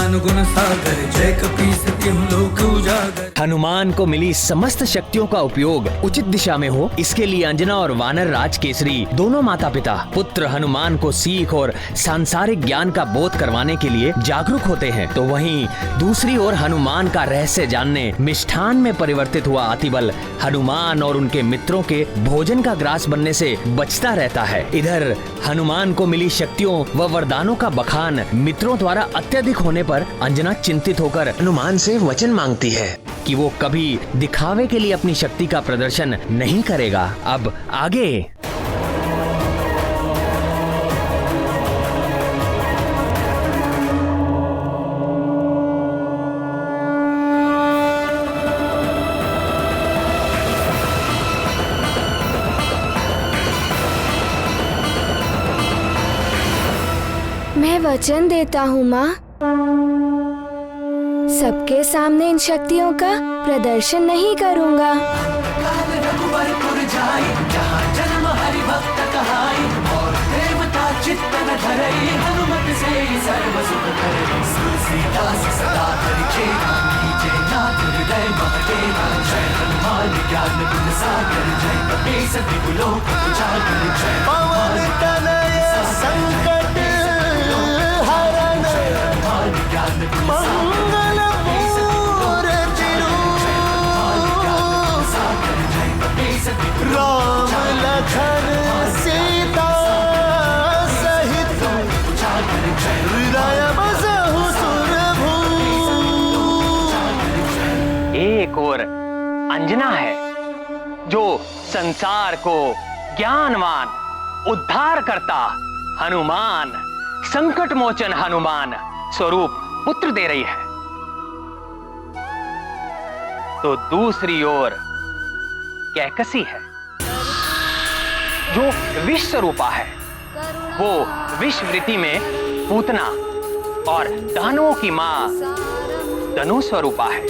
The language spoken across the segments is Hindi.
ज्ञान गुण सागर, जय कपीस तिहुँ लोक उजागर। हनुमान को मिली समस्त शक्तियों का उपयोग उचित दिशा में हो, इसके लिए अंजना और वानर राज केसरी दोनों माता पिता पुत्र हनुमान को सीख और सांसारिक ज्ञान का बोध करवाने के लिए जागरूक होते हैं। तो वहीं दूसरी ओर हनुमान का रहस्य जानने मिष्ठान में परिवर्तित हुआ अतिबल हनुमान और उनके मित्रों के भोजन का ग्रास बनने से बचता रहता है। इधर हनुमान को मिली शक्तियों व वरदानों का बखान मित्रों द्वारा अत्यधिक होने पर अंजना चिंतित होकर हनुमान से वचन मांगती है कि वो कभी दिखावे के लिए अपनी शक्ति का प्रदर्शन नहीं करेगा। अब आगे मैं वचन देता हूँ माँ, सबके सामने इन शक्तियों का प्रदर्शन नहीं करूँगा। रघुवरपुर जाई, जहाँ जन्म हरि भक्त कहाई, और देवता चित्त न धरई, हनुमत से सर्व सुख करई। तुलसीदास सदा हरि चेरा, कीजे नाथ हृदय महडेरा। जय हनुमान ज्ञान गुण सागर, जय कपीस तिहुँ लोक उजागर। जय पवन तनय संकट हरण, ज्ञान गुण सागर, राम लखन सीता सहित हृदय बसहु सुरभूप। एक और अंजना है जो संसार को ज्ञानवान उद्धार करता हनुमान, संकट मोचन हनुमान स्वरूप पुत्र दे रही है। तो दूसरी ओर कैकसी है जो विष स्वरूपा है। वो विषवृत्ति में पूतना और दानवों की मां धनु स्वरूपा है।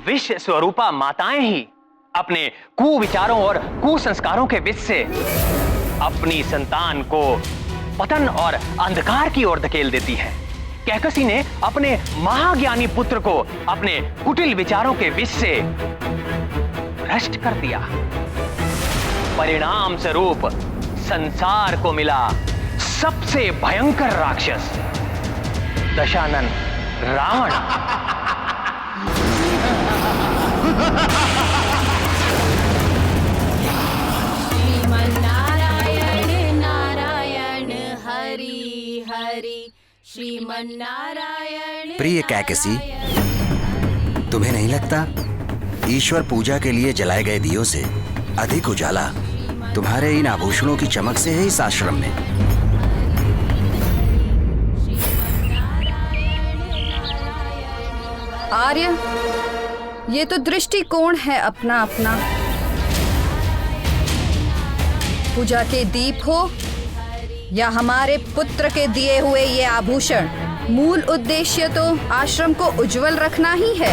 विष स्वरूपा माताएं ही अपने कुविचारों और कुसंस्कारों के विष से अपनी संतान को पतन और अंधकार की ओर धकेल देती है। कैकसी ने अपने महाज्ञानी पुत्र को अपने कुटिल विचारों के विष से भ्रष्ट कर दिया। परिणाम स्वरूप संसार को मिला सबसे भयंकर राक्षस दशानन रावण। श्रीमन्नारायण नारायण हरि हरि, श्रीमन्नारायण। प्रिय कैकसी, तुम्हें नहीं लगता ईश्वर पूजा के लिए जलाए गए दियों से अधिक उजाला तुम्हारे इन आभूषणों की चमक से है इस आश्रम में? आर्य, ये तो दृष्टिकोण है अपना अपना। पूजा के दीप हो या हमारे पुत्र के दिए हुए ये आभूषण, मूल उद्देश्य तो आश्रम को उज्जवल रखना ही है।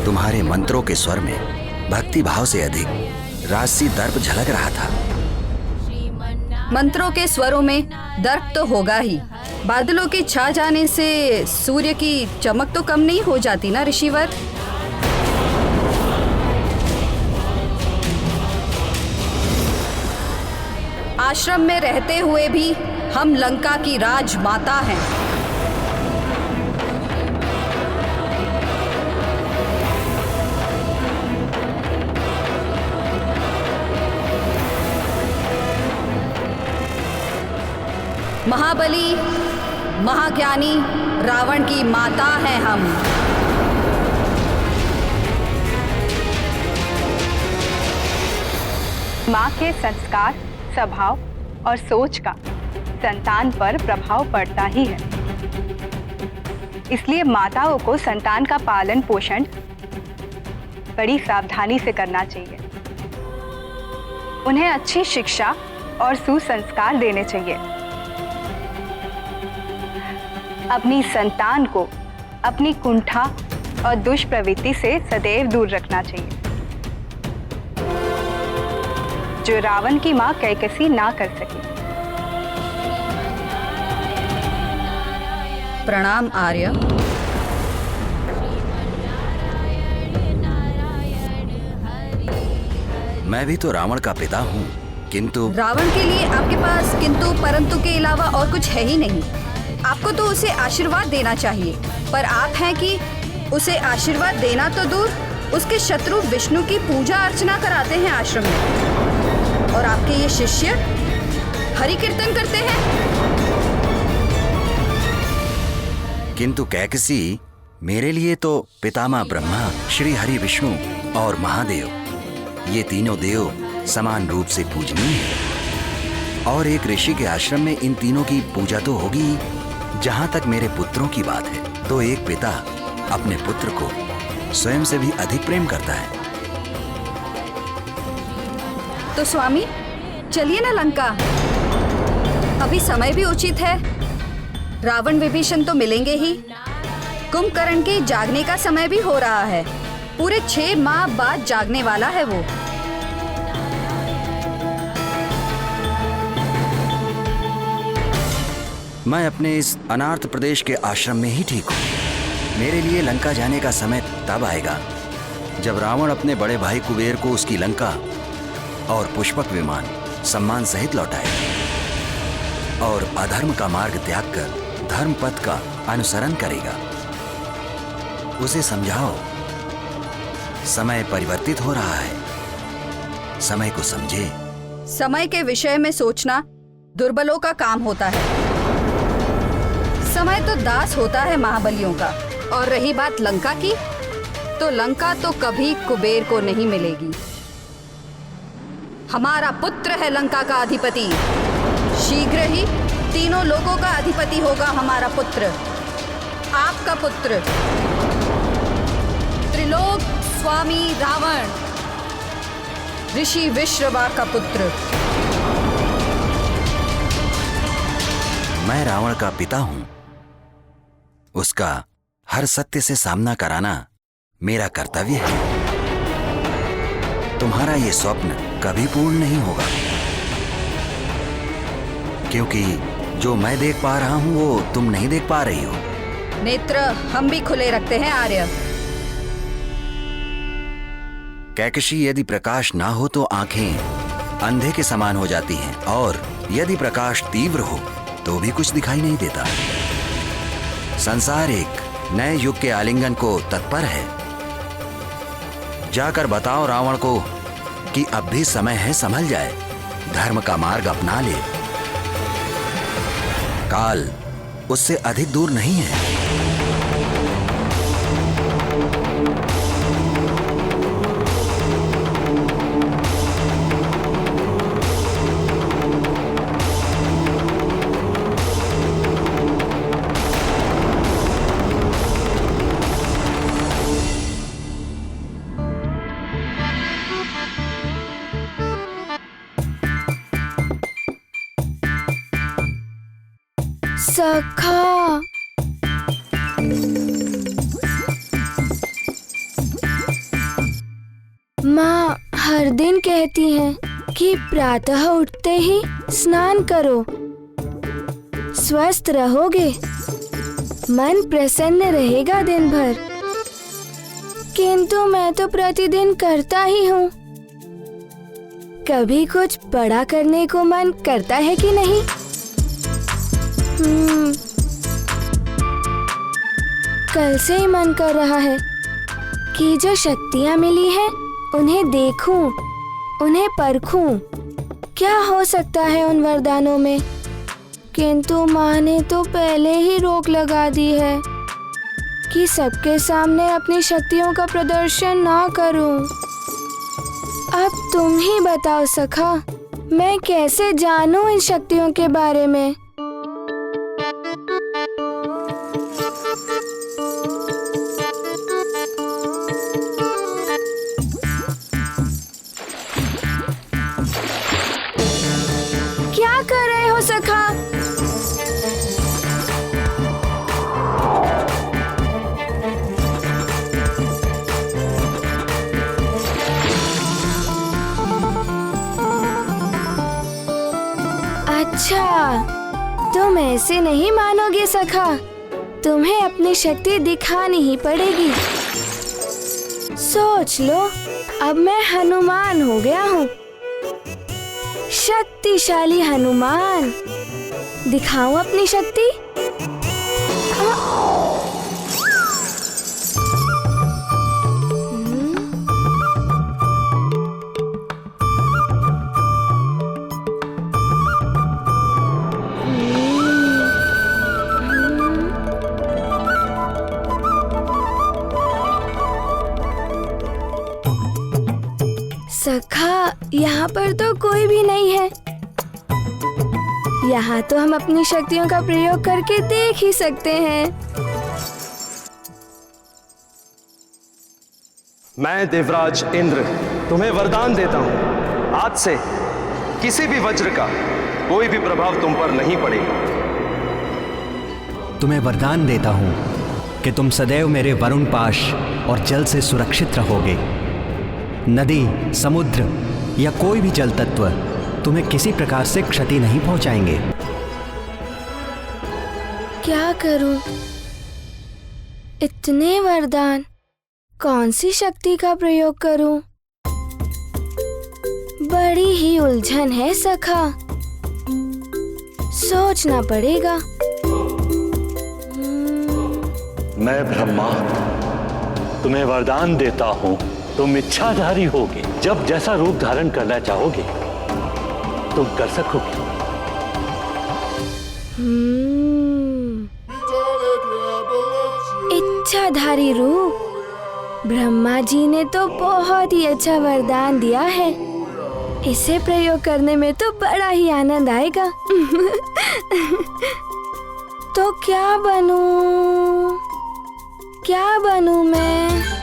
तुम्हारे मंत्रों के स्वर में भक्ति भाव से अधिक राजसी दर्प झलक रहा था। मंत्रों के स्वरों में दर्प तो होगा ही। बादलों के छा जाने से सूर्य की चमक तो कम नहीं हो जाती ना ऋषिवर। आश्रम में रहते हुए भी हम लंका की राजमाता हैं। महाबली, महाज्ञानी रावण की माता हैं हम। माँ के संस्कार, स्वभाव और सोच का संतान पर प्रभाव पड़ता ही है। इसलिए माताओं को संतान का पालन पोषण बड़ी सावधानी से करना चाहिए। उन्हें अच्छी शिक्षा और सुसंस्कार देने चाहिए। अपनी संतान को अपनी कुंठा और दुष्प्रवृत्ति से सदैव दूर रखना चाहिए, जो रावण की मां कैकसी ना कर सकी। प्रणाम आर्य। मैं भी तो रावण का पिता हूँ, किंतु रावण के लिए आपके पास किंतु परंतु के अलावा और कुछ है ही नहीं। आपको तो उसे आशीर्वाद देना चाहिए, पर आप हैं कि उसे आशीर्वाद देना तो दूर, उसके शत्रु विष्णु की पूजा अर्चना कराते हैं आश्रम में। और आपके ये शिष्य हरि कीर्तन करते हैं। किंतु कैकसी मेरे लिए तो पितामह ब्रह्मा, श्री हरि विष्णु और महादेव, ये तीनों देव समान रूप से पूजनीय हैं। और एक ऋषि के आश्रम में इन तीनों की पूजा तो होगी। जहां तक मेरे पुत्रों की बात है, तो एक पिता अपने पुत्र को स्वयं से भी अधिक प्रेम करता है। तो स्वामी चलिए ना लंका, अभी समय भी उचित है। रावण विभीषण तो मिलेंगे ही। कुंभकर्ण के जागने का समय भी हो रहा है। पूरे 6 माह बाद जागने वाला है वो। मैं अपने इस अनार्थ प्रदेश के आश्रम में ही ठीक हूँ। मेरे लिए लंका जाने का समय तब आएगा जब रावण अपने बड़े भाई कुबेर को उसकी लंका और पुष्पक विमान सम्मान सहित लौटाए और अधर्म का मार्ग त्याग कर धर्म पथ का अनुसरण करेगा। उसे समझाओ, समय परिवर्तित हो रहा है, समय को समझे। समय के विषय में सोचना दुर्बलों का काम होता है। समय तो दास होता है महाबलियों का। और रही बात लंका की, तो लंका तो कभी कुबेर को नहीं मिलेगी। हमारा पुत्र है लंका का अधिपति। शीघ्र ही तीनों लोगों का अधिपति होगा हमारा पुत्र, आपका पुत्र, त्रिलोक स्वामी रावण, ऋषि विश्रवा का पुत्र। मैं रावण का पिता हूं। उसका हर सत्य से सामना कराना मेरा कर्तव्य है। तुम्हारा ये स्वप्न कभी पूर्ण नहीं होगा, क्योंकि जो मैं देख पा रहा हूं वो तुम नहीं देख पा रही हो। नेत्र हम भी खुले रखते हैं आर्य। कैकशी, यदि प्रकाश ना हो तो आंखें अंधे के समान हो जाती हैं, और यदि प्रकाश तीव्र हो तो भी कुछ दिखाई नहीं देता। संसार एक नए युग के आलिंगन को तत्पर है। जाकर बताओ रावण को कि अब भी समय है, संभल जाए, धर्म का मार्ग अपना ले। काल उससे अधिक दूर नहीं है। सखा, माँ हर दिन कहती हैं कि प्रातः उठते ही स्नान करो, स्वस्थ रहोगे, मन प्रसन्न रहेगा दिन भर। किंतु मैं तो प्रतिदिन करता ही हूँ। कभी कुछ बड़ा करने को मन करता है कि नहीं? कल से ही मन कर रहा है कि जो शक्तियाँ मिली हैं उन्हें देखूं, उन्हें परखूं, क्या हो सकता है उन वरदानों में। किंतु माँ ने तो पहले ही रोक लगा दी है कि सबके सामने अपनी शक्तियों का प्रदर्शन ना करूं। अब तुम ही बताओ सखा, मैं कैसे जानूं इन शक्तियों के बारे में? क्या कर रहे हो सखा? अच्छा, तुम ऐसे नहीं मानोगे सखा, तुम्हें अपनी शक्ति दिखानी ही पड़ेगी। सोच लो, अब मैं हनुमान हो गया हूँ, शक्तिशाली हनुमान। दिखाऊं अपनी शक्ति? सखा, यहाँ पर तो कोई भी नहीं है। यहाँ तो हम अपनी शक्तियों का प्रयोग करके देख ही सकते हैं। मैं देवराज इंद्र तुम्हें वरदान देता हूँ, आज से किसी भी वज्र का कोई भी प्रभाव तुम पर नहीं पड़ेगा। तुम्हें वरदान देता हूँ कि तुम सदैव मेरे वरुण पाश और जल से सुरक्षित रहोगे। नदी, समुद्र या कोई भी जल तत्व तुम्हें किसी प्रकार से क्षति नहीं पहुंचाएंगे। क्या करूं? इतने वरदान, कौन सी शक्ति का प्रयोग करूं? बड़ी ही उलझन है सखा, सोचना पड़ेगा। मैं ब्रह्मा तुम्हें वरदान देता हूँ, तुम इच्छाधारी होगे। जब जैसा रूप धारण करना चाहोगे तुम कर सकोगे। इच्छाधारी रूप? ब्रह्मा जी ने तो बहुत ही अच्छा वरदान दिया है, इसे प्रयोग करने में तो बड़ा ही आनंद आएगा। तो क्या बनूं? क्या बनूं मैं?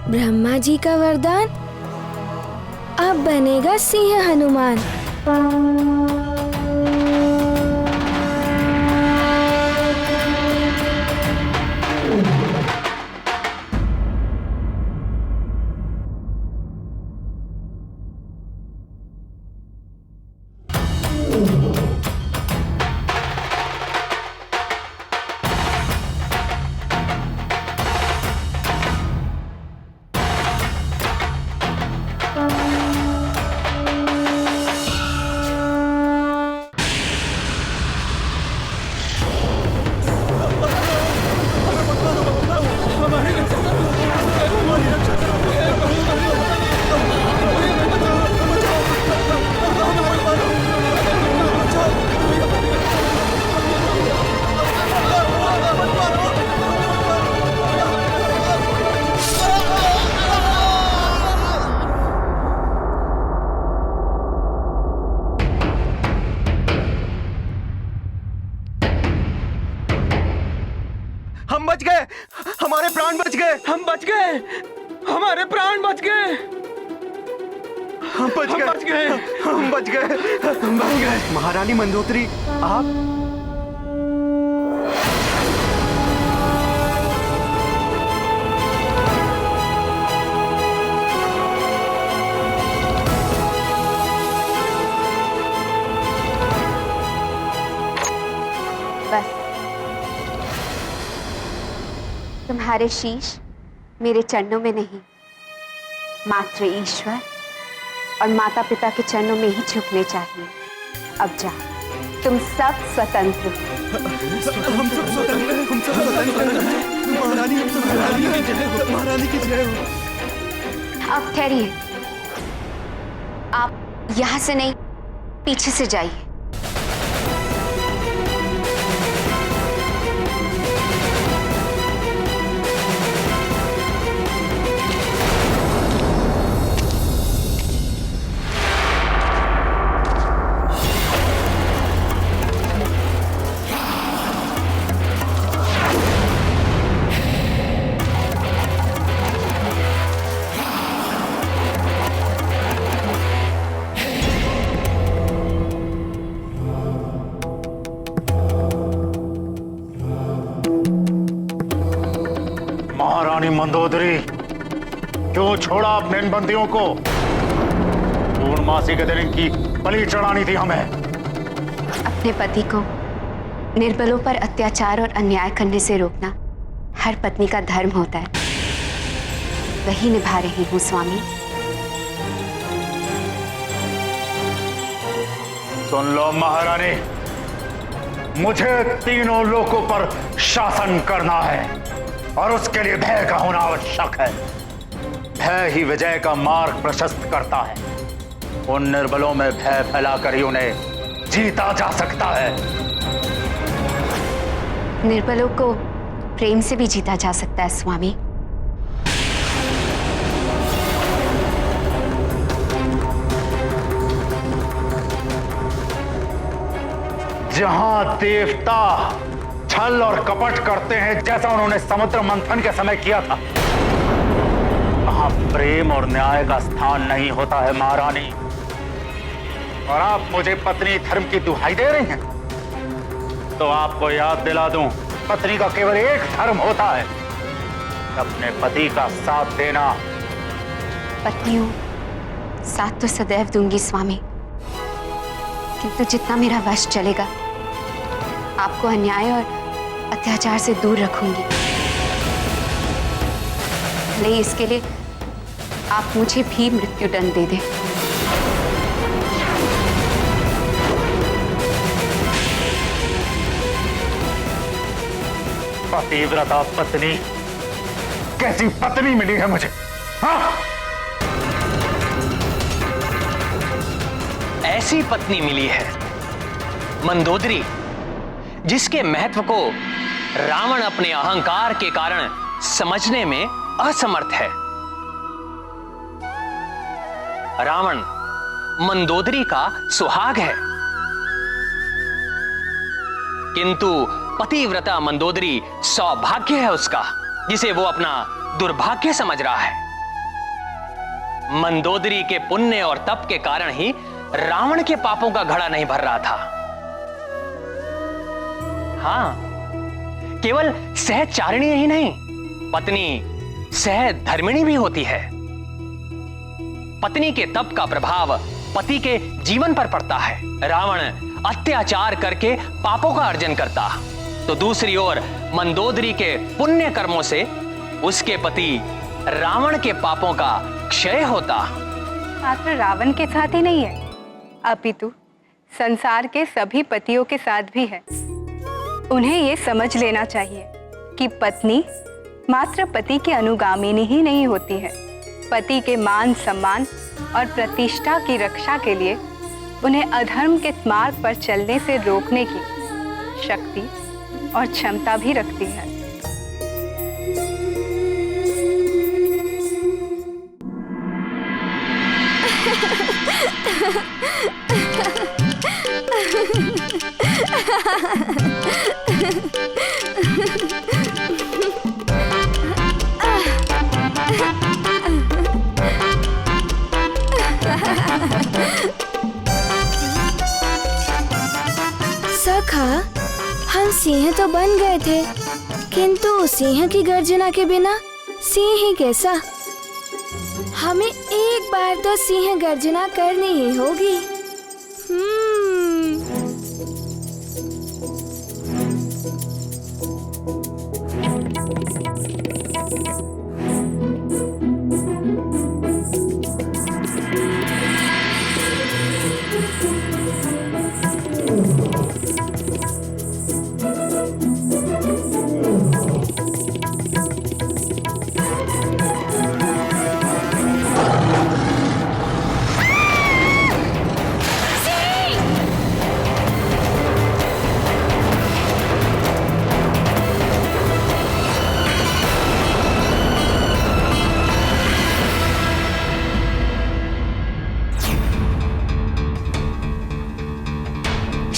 ब्रह्मा जी का वरदान, अब बनेगा सिंह हनुमान। हम बच गए, हमारे प्राण बच गए, हम बच गए, हमारे प्राण बच गए, हम बच गए, हम बच गए। महारानी मंदोदरी, आप? बस तुम्हारे शीश मेरे चरणों में नहीं, मात्र ईश्वर और माता पिता के चरणों में ही झुकने चाहिए। अब जाओ, तुम सब स्वतंत्र हो। हम सब स्वतंत्र हैं, हम सब स्वतंत्र हैं। महारानी, हम सब महारानी की जय हो, महारानी की जय हो। अब ठहरिए, आप यहाँ से नहीं, पीछे से जाइए। महारानी मंदोदरी, क्यों छोड़ा अपने इन बंदियों को? पूर्णमासी के दिन इनकी बलि चढ़ानी थी हमें। अपने पति को निर्बलों पर अत्याचार और अन्याय करने से रोकना हर पत्नी का धर्म होता है, वही निभा रही हूँ स्वामी। सुन लो महारानी, मुझे तीनों लोकों पर शासन करना है और उसके लिए भय का होना आवश्यक है। भय ही विजय का मार्ग प्रशस्त करता है। उन निर्बलों में भय फैलाकर ही उन्हें जीता जा सकता है। निर्बलों को प्रेम से भी जीता जा सकता है स्वामी। जहां देवता छल और कपट करते हैं, जैसा उन्होंने समुद्र मंथन के समय किया था, वहां प्रेम और न्याय का स्थान नहीं होता है महारानी। और आप मुझे पत्नी धर्म की दुहाई दे रही हैं, तो आपको याद दिला दूं, पत्नी का केवल एक धर्म होता है, अपने पति का साथ देना। पत्नियों, साथ तो सदैव दूंगी स्वामी, किंतु जितना मेरा वश चलेगा आपको अन्याय और अत्याचार से दूर रखूंगी। भले ही इसके लिए आप मुझे भी मृत्युदंड दे दें। पतिव्रता पत्नी, कैसी पत्नी मिली है मुझे? हाँ? ऐसी पत्नी मिली है मंदोदरी, जिसके महत्व को रावण अपने अहंकार के कारण समझने में असमर्थ है। रावण मंदोदरी का सुहाग है, किंतु पतिव्रता मंदोदरी सौभाग्य है उसका, जिसे वो अपना दुर्भाग्य समझ रहा है। मंदोदरी के पुण्य और तप के कारण ही रावण के पापों का घड़ा नहीं भर रहा था। हाँ, केवल सहचारिणी ही नहीं, पत्नी सहधर्मिणी भी होती है। पत्नी के तप का प्रभाव पति के जीवन पर पड़ता है। रावण अत्याचार करके पापों का अर्जन करता, तो दूसरी ओर मंदोदरी के पुण्य कर्मों से उसके पति रावण के पापों का क्षय होता। मात्र रावण के साथ ही नहीं है, अपितु संसार के सभी पतियों के साथ भी है। उन्हें ये समझ लेना चाहिए कि पत्नी मात्र पति की अनुगामिनी ही नहीं होती है। पति के मान सम्मान और प्रतिष्ठा की रक्षा के लिए उन्हें अधर्म के मार्ग पर चलने से रोकने की शक्ति और क्षमता भी रखती है। सखा, हम सिंह तो बन गए थे, किंतु सिंह की गर्जना के बिना सिंह ही कैसा? हमें एक बार तो सिंह गर्जना करनी ही होगी।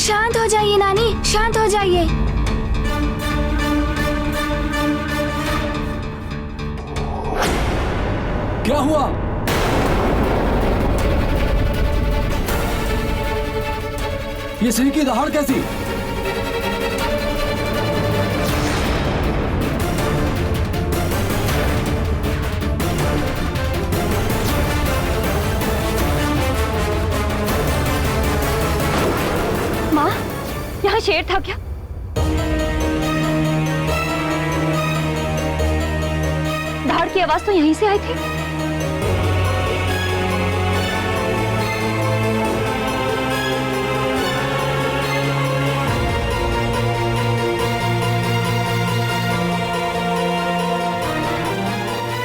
शांत हो जाइए नानी, शांत हो जाइए। क्या हुआ? ये सिंह की दहाड़ कैसी? माँ, यहाँ शेर था क्या? दहाड़ की आवाज तो यहीं से आई थी।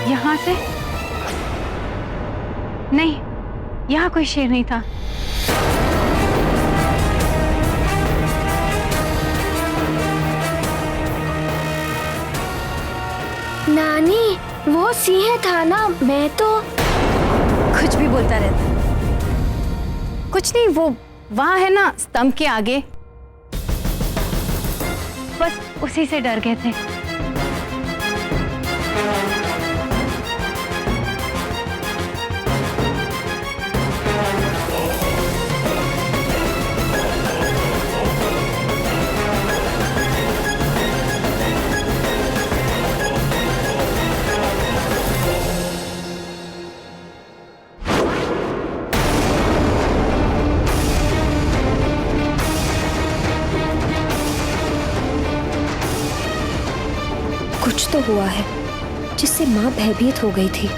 यहाँ से? नहीं, यहाँ कोई शेर नहीं था। नानी, वो सिंह था ना, मैं तो। कुछ भी बोलता रहता है। कुछ नहीं, वो वहाँ है ना स्तंभ के आगे, बस उसी से डर गए थे। कुछ तो हुआ है जिससे माँ भयभीत हो गई थी।